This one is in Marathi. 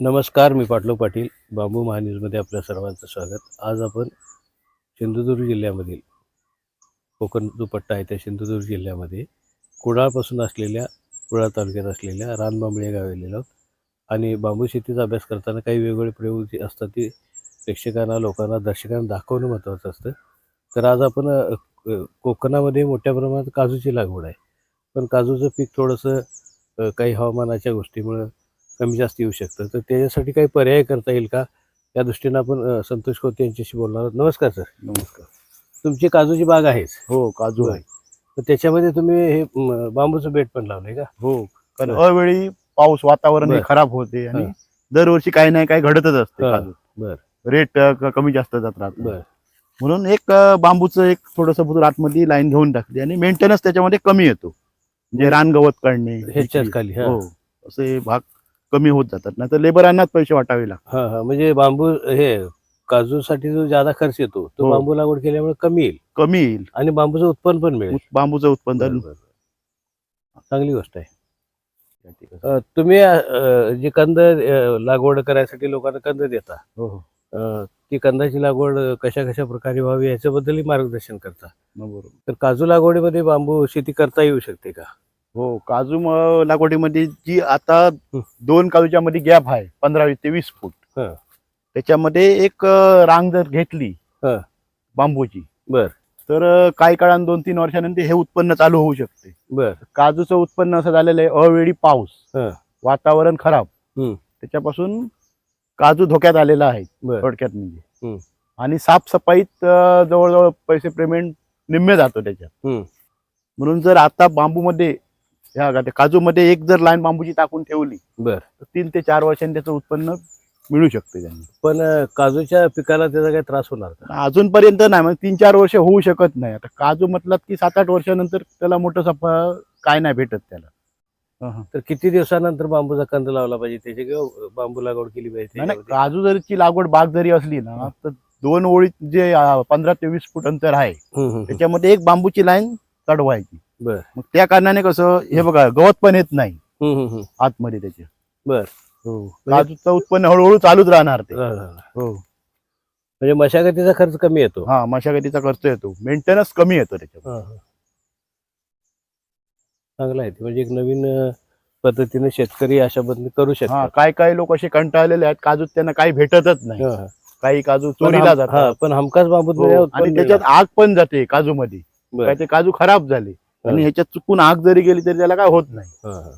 नमस्कार, मी पाटलो पाटील. बांबू महान्यूजमध्ये आपल्या सर्वांचं स्वागत. आज आपण सिंधुदुर्ग जिल्ह्यामधील कोकण जो पट्टा आहे त्या सिंधुदुर्ग जिल्ह्यामध्ये कुडाळपासून असलेल्या कुडाळ तालुक्यात असलेल्या रानबांबळे गावी आलेलो आहोत. आणि बांबू शेतीचा अभ्यास करताना काही वेगवेगळे प्रयोग जे असतात ती प्रेक्षकांना, लोकांना, दर्शकांना दाखवणं महत्त्वाचं असतं. तर आज आपण कोकणामध्ये मोठ्या प्रमाणात काजूची लागवड आहे. पण काजूचं पीक थोडंसं काही हवामानाच्या गोष्टीमुळं कमी जास्त येऊ शकतं. तर त्याच्यासाठी काही पर्याय करता येईल का? या दृष्टीनं आपण संतोष खोते यांच्याशी बोलणार आहोत. नमस्कार सर. नमस्कार. तुमची काजूची बाग आहेच? हो, काजू बरं. आहे. तर त्याच्यामध्ये तुम्ही हे बांबूचं बेड पण लावलंय का? हो, कारण बरं. अवेळी पाऊस वातावरण हे बरं. खराब होते आणि हां. दरवर्षी काही नाही काही घडतच असते. हां. काजू बरं. रेट कमी जास्त जात राहतो. बरं. म्हणून एक बांबूचं एक थोडंसं आतमध्ये लाईन घेऊन टाकली आणि मेंटेनन्स त्याच्यामध्ये कमी येतो. म्हणजे रानगवत काढणे ह्याच्याच खाली. हां. हो, असे भाग कमी होत जातात. नाही तर लेबरांनाच पैसे वाटावे लागतात. हां, हां. म्हणजे बांबू हे काजूसाठी जो जादा खर्च येतो तो हो. बांबू लागवड केल्यामुळे कमी येईल कमी येईल. आणि बांबूचं उत्पन्न पण मिळेल. बांबूचं उत्पन्न बरं, बरं. चांगली गोष्ट आहे. तुम्ही जी कंद लागवड करायसाठी लोकांना कंद देता, हो हो ती कंदाची लागवड कशा कशा प्रकारे व्हावी याच्याबद्दलही मार्गदर्शन करता. बरोबर. तर काजू लागवडीमध्ये बांबू शेती करता येऊ शकते का? हो, काजू लागवडीमध्ये जी आता 2 काजूच्या मध्ये गॅप आहे 15 ते 20 फूट. हां. त्याच्यामध्ये एक रांग जर घेतली हां. बांबूची, बर तर काही काळानं 2-3 वर्षानंतर हे उत्पन्न चालू होऊ शकते. बर काजूचं उत्पन्न असं झालेलं आहे, अवेळी पाऊस, हां. वातावरण खराब, हं. त्याच्यापासून काजू धोक्यात आलेला आहे बर थोडक्यात म्हणजे. हं. आणि साफसफाईत जवळजवळ पैसे पेमेंट निम्मे जातो त्याच्यात. हं. म्हणून जर आता बांबूमध्ये काजूमध्ये एक जर लाईन बांबूची टाकून ठेवली बर तर 3 ते 4 वर्षांनी त्याचं उत्पन्न मिळू शकते त्यांना. पण काजूच्या पिकाला त्याचा काही त्रास होणार का? अजूनपर्यंत नाही, मग 3-4 वर्ष होऊ शकत नाही. आता काजू म्हटलं की 7-8 वर्षानंतर त्याला मोठं काय नाही भेटत त्याला. तर किती दिवसानंतर बांबूचा कंद लावला पाहिजे त्याची किंवा बांबू लागवड केली पाहिजे नाही त्याच्यामध्ये? काजू जरची लागवड बाग जरी असली ना तर 2 ओळीत जे 15 ते 20 फूट अंतर आहे हं, हं, हं. त्याच्यामध्ये एक बांबूची लाईन चढवायची. बर मग त्या कारणाने कसं हे बघा गवत पण येत नाही हं, हं, हं. आतमध्ये त्याचे. बर हो, काजूचं उत्पन्न हळूहळू चालूच राहणार ते. राहणार. हो, म्हणजे मशागतीचा खर्च कमी येतो. हा, मशागतीचा खर्च येतो, मेंटेनन्स कमी येतो त्याच्यात. हां, हां. चांगलं आहे ते. म्हणजे एक नवीन पद्धतीने शेतकरी अशा बदली करू हा, शकतात. काही लोक असे कंटाळलेले आहेत, काजूत त्यांना काही भेटतच नाही. हां, हां. काही काजू पण चोरीला हां, जातात. पण हमखास बांबूत हो, मिळालं उत्पन्न आणि त्याच्यात मिळणार. आग पण जाते काजूमध्ये. बरं. काय ते काजू खराब झाले आणि ह्याच्यात चुकून आग जरी गेली तरी त्याला काय होत नाही. हां, हां.